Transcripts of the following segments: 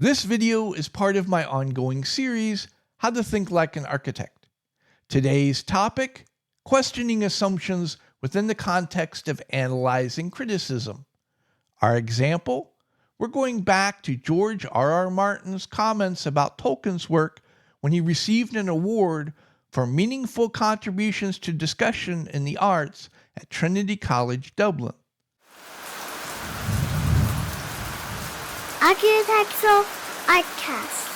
This video is part of my ongoing series, How to Think Like an Architect. Today's topic, questioning assumptions within the context of analyzing criticism. Our example, we're going back to George R.R. Martin's comments about Tolkien's work when he received an award for meaningful contributions to discussion in the arts at Trinity College Dublin. Architectural Artcast.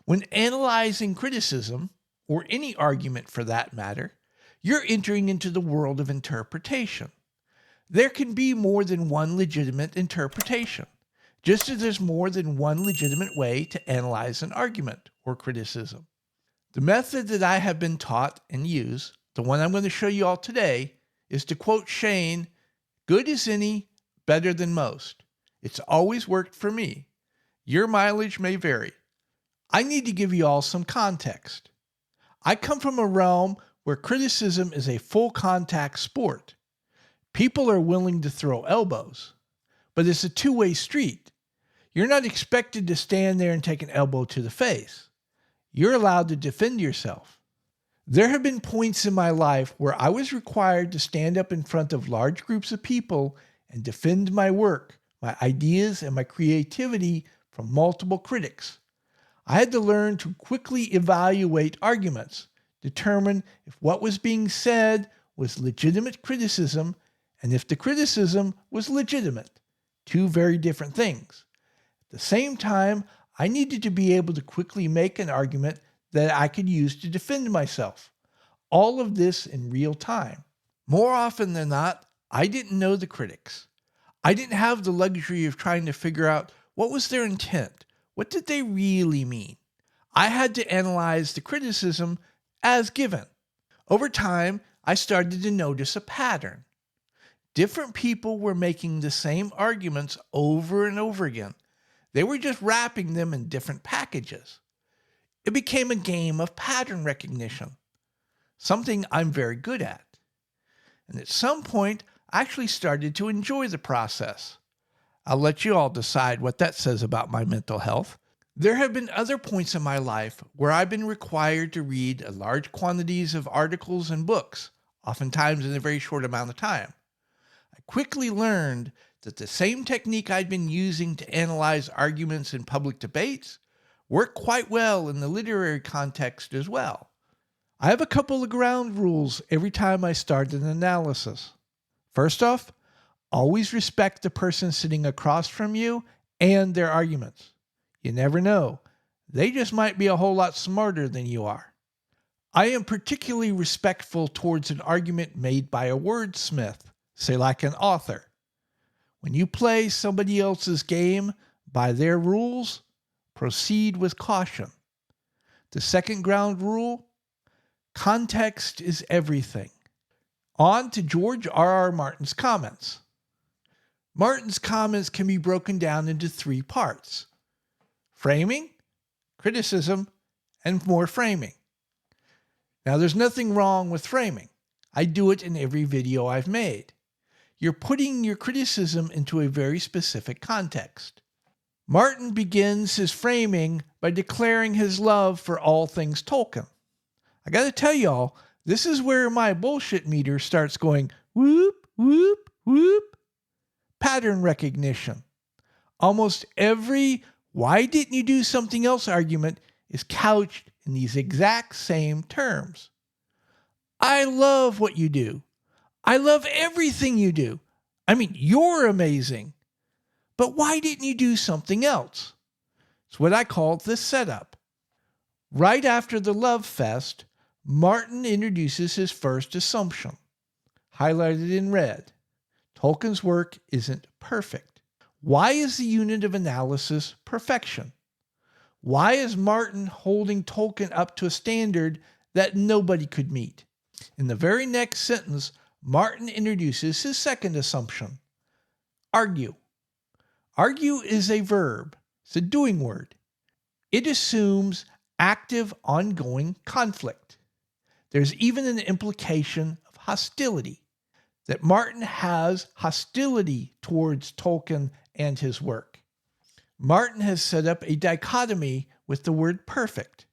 When analyzing criticism, or any argument for that matter, you're entering into the world of interpretation. There can be more than one legitimate interpretation, just as there's more than one legitimate way to analyze an argument or criticism. The method that I have been taught and use, the one I'm going to show you all today, is to quote Shane, "Good as any, better than most. It's always worked for me. Your mileage may vary." I need to give you all some context. I come from a realm where criticism is a full contact sport. People are willing to throw elbows, but it's a two-way street. You're not expected to stand there and take an elbow to the face. You're allowed to defend yourself. There have been points in my life where I was required to stand up in front of large groups of people and defend my work, my ideas, and my creativity from multiple critics. I had to learn to quickly evaluate arguments, determine if what was being said was legitimate criticism, and if the criticism was legitimate. Two very different things. At the same time, I needed to be able to quickly make an argument that I could use to defend myself. All of this in real time. More often than not, I didn't know the critics. I didn't have the luxury of trying to figure out what was their intent. What did they really mean? I had to analyze the criticism as given. Over time, I started to notice a pattern. Different people were making the same arguments over and over again. They were just wrapping them in different packages. It became a game of pattern recognition, something I'm very good at. And at some point, I actually started to enjoy the process. I'll let you all decide what that says about my mental health. There have been other points in my life where I've been required to read large quantities of articles and books, oftentimes in a very short amount of time. I quickly learned that the same technique I'd been using to analyze arguments in public debates worked quite well in the literary context as well. I have a couple of ground rules every time I start an analysis. First off, always respect the person sitting across from you and their arguments. You never know. They just might be a whole lot smarter than you are. I am particularly respectful towards an argument made by a wordsmith, say like an author. When you play somebody else's game by their rules, proceed with caution. The second ground rule, context is everything. On to George R.R. Martin's comments. Martin's comments can be broken down into three parts: framing, criticism, and more framing. Now, there's nothing wrong with framing. I do it in every video I've made. You're putting your criticism into a very specific context. Martin begins his framing by declaring his love for all things Tolkien. I gotta tell y'all, this is where my bullshit meter starts going whoop, whoop, whoop. Pattern recognition. Almost every "why didn't you do something else" argument is couched in these exact same terms. I love what you do. I love everything you do. I mean, you're amazing. But why didn't you do something else? It's what I call the setup. Right after the love fest, Martin introduces his first assumption, highlighted in red. Tolkien's work isn't perfect. Why is the unit of analysis perfection? Why is Martin holding Tolkien up to a standard that nobody could meet? In the very next sentence, Martin introduces his second assumption, argue. Argue is a verb. It's a doing word. It assumes active, ongoing conflict. There's even an implication of hostility, that Martin has hostility towards Tolkien and his work. Martin has set up a dichotomy with the word perfect.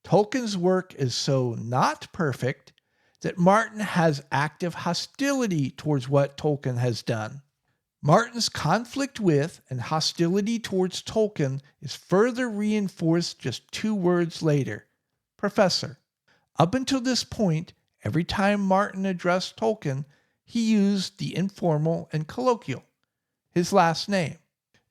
Tolkien's work is so not perfect that Martin has active hostility towards what Tolkien has done. Martin's conflict with and hostility towards Tolkien is further reinforced just 2 words later, professor. Up until this point, every time Martin addressed Tolkien, he used the informal and colloquial, his last name.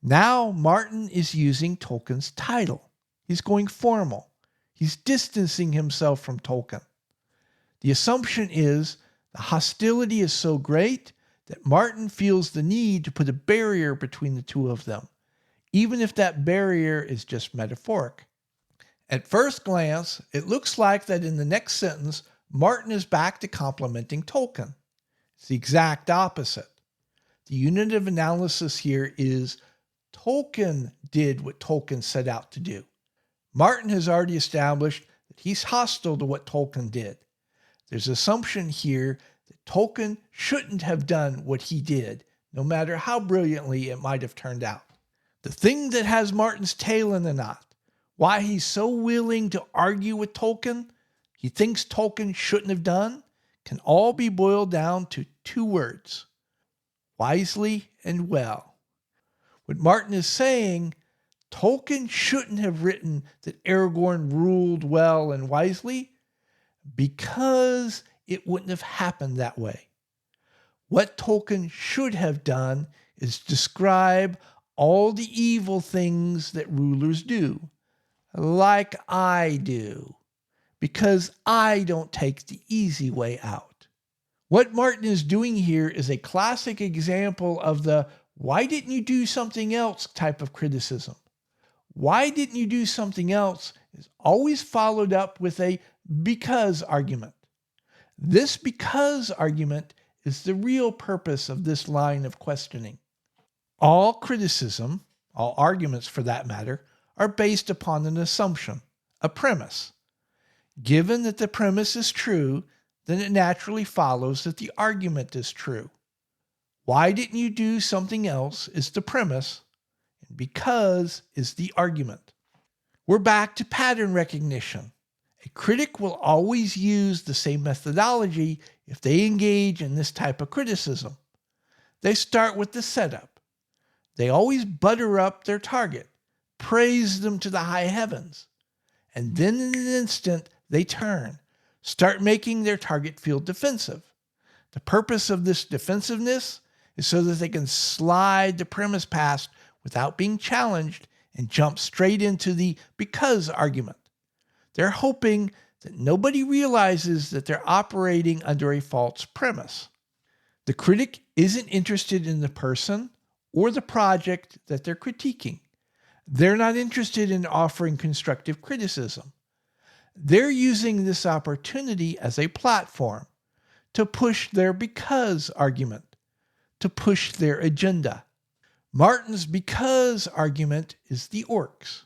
Now Martin is using Tolkien's title. He's going formal. He's distancing himself from Tolkien. The assumption is the hostility is so great that Martin feels the need to put a barrier between the two of them, even if that barrier is just metaphoric. At first glance, it looks like that in the next sentence, Martin is back to complimenting Tolkien. It's the exact opposite. The unit of analysis here is Tolkien did what Tolkien set out to do. Martin has already established that he's hostile to what Tolkien did. There's an assumption here that Tolkien shouldn't have done what he did, no matter how brilliantly it might have turned out. The thing that has Martin's tail in the knot, why he's so willing to argue with Tolkien, he thinks Tolkien shouldn't have done, can all be boiled down to 2 words, wisely and well. What Martin is saying, Tolkien shouldn't have written that Aragorn ruled well and wisely because it wouldn't have happened that way. What Tolkien should have done is describe all the evil things that rulers do, like I do, because I don't take the easy way out. What Martin is doing here is a classic example of the "why didn't you do something else" type of criticism. Why didn't you do something else is always followed up with a because argument. This because argument is the real purpose of this line of questioning. All criticism, all arguments for that matter, are based upon an assumption, a premise. Given that the premise is true, then it naturally follows that the argument is true. Why didn't you do something else is the premise, and because is the argument. We're back to pattern recognition. A critic will always use the same methodology if they engage in this type of criticism. They start with the setup. They always butter up their target, praise them to the high heavens, and then in an instant they turn, start making their target feel defensive. The purpose of this defensiveness is so that they can slide the premise past without being challenged and jump straight into the because argument. They're hoping that nobody realizes that they're operating under a false premise. The critic isn't interested in the person or the project that they're critiquing. They're not interested in offering constructive criticism. They're using this opportunity as a platform to push their because argument, to push their agenda. Martin's because argument is the orcs.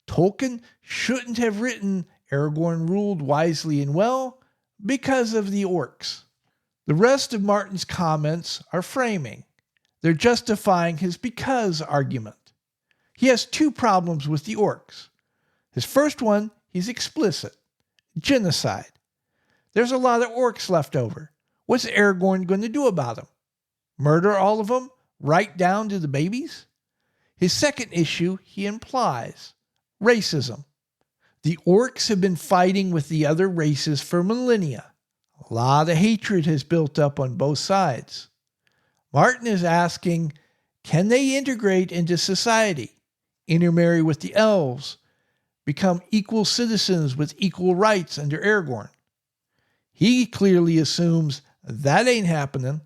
Tolkien shouldn't have written Aragorn ruled wisely and well because of the orcs. The rest of Martin's comments are framing. They're justifying his because argument. He has 2 problems with the orcs. His first one, he's explicit. Genocide. There's a lot of orcs left over. What's Aragorn going to do about them? Murder all of them, right down to the babies? His second issue, he implies racism. The orcs have been fighting with the other races for millennia. A lot of hatred has built up on both sides. Martin is asking, can they integrate into society, intermarry with the elves, become equal citizens with equal rights under Aragorn? He clearly assumes that ain't happening.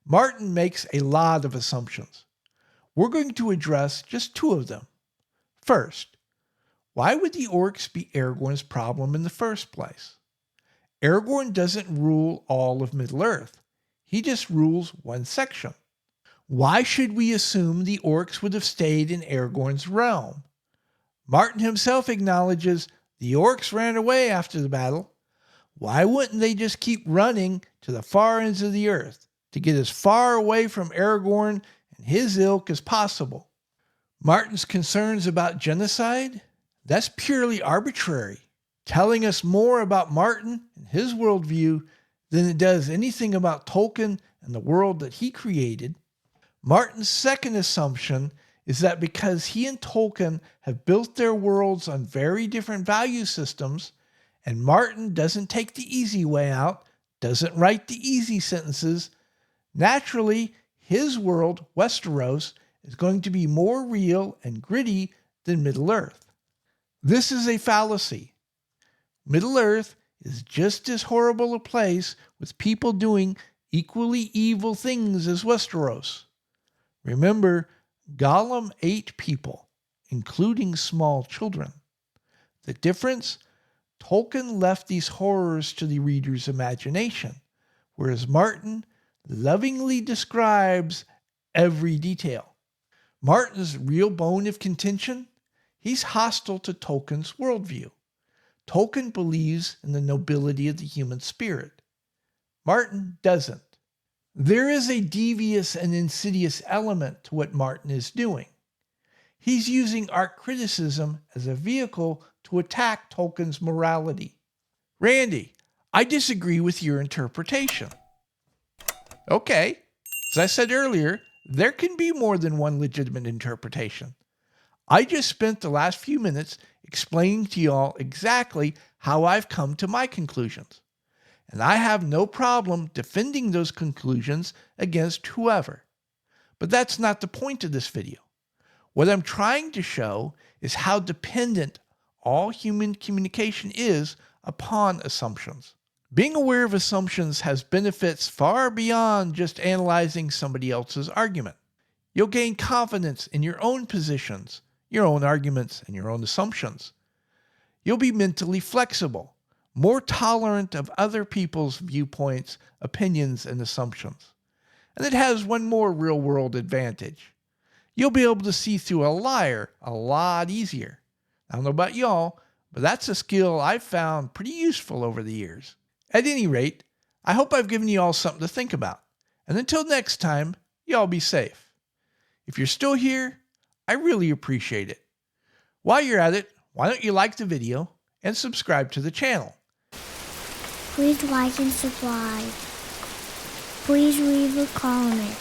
Martin makes a lot of assumptions. We're going to address just 2 of them. First, why would the orcs be Aragorn's problem in the first place? Aragorn doesn't rule all of Middle-earth. He just rules one section. Why should we assume the orcs would have stayed in Aragorn's realm? Martin himself acknowledges the orcs ran away after the battle. Why wouldn't they just keep running to the far ends of the earth to get as far away from Aragorn and his ilk as possible? Martin's concerns about genocide? That's purely arbitrary, telling us more about Martin and his worldview than it does anything about Tolkien and the world that he created. Martin's second assumption is that because he and Tolkien have built their worlds on very different value systems, and Martin doesn't take the easy way out, doesn't write the easy sentences, naturally, his world, Westeros, is going to be more real and gritty than Middle-earth. This is a fallacy. Middle-earth is just as horrible a place with people doing equally evil things as Westeros. Remember, Gollum ate people, including small children. The difference? Tolkien left these horrors to the reader's imagination, whereas Martin lovingly describes every detail. Martin's real bone of contention? He's hostile to Tolkien's worldview. Tolkien believes in the nobility of the human spirit. Martin doesn't. There is a devious and insidious element to what Martin is doing. He's using art criticism as a vehicle to attack Tolkien's morality. Randy, I disagree with your interpretation. Okay, as I said earlier, there can be more than one legitimate interpretation. I just spent the last few minutes explaining to y'all exactly how I've come to my conclusions. And I have no problem defending those conclusions against whoever. But that's not the point of this video. What I'm trying to show is how dependent all human communication is upon assumptions. Being aware of assumptions has benefits far beyond just analyzing somebody else's argument. You'll gain confidence in your own positions, your own arguments, and your own assumptions. You'll be mentally flexible, more tolerant of other people's viewpoints, opinions, and assumptions. And it has one more real-world advantage. You'll be able to see through a liar a lot easier. I don't know about y'all, but that's a skill I've found pretty useful over the years. At any rate, I hope I've given you all something to think about. And until next time, y'all be safe. If you're still here, I really appreciate it. While you're at it, why don't you like the video and subscribe to the channel? Please like and subscribe. Please leave a comment.